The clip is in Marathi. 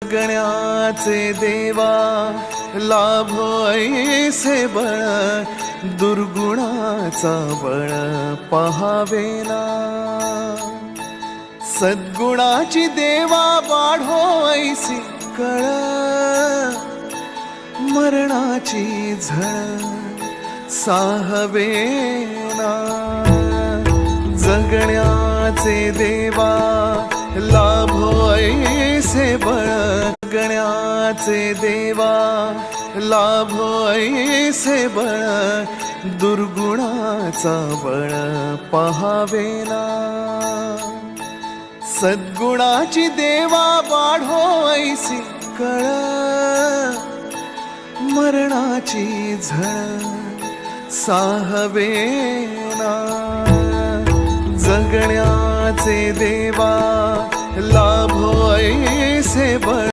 जगण्याचे देवा लाभो ऐसे बळ, दुर्गुणाचा बळ पहावेना। सद्गुणाची देवा वाढो ऐसी कळ, मरणाची झळ साहवेना। जगण्याचे देवा लाभो ऐसे बळ, जगण्याचे देवा लाभो ऐसे बळ, दुर्गुणाचा बळ पहावेना। सद्गुणाची देवा वाढो ऐसी कळ, मरणाची झळ साहवेना। जगण्याचे देवा लाभो ऐसे बळ,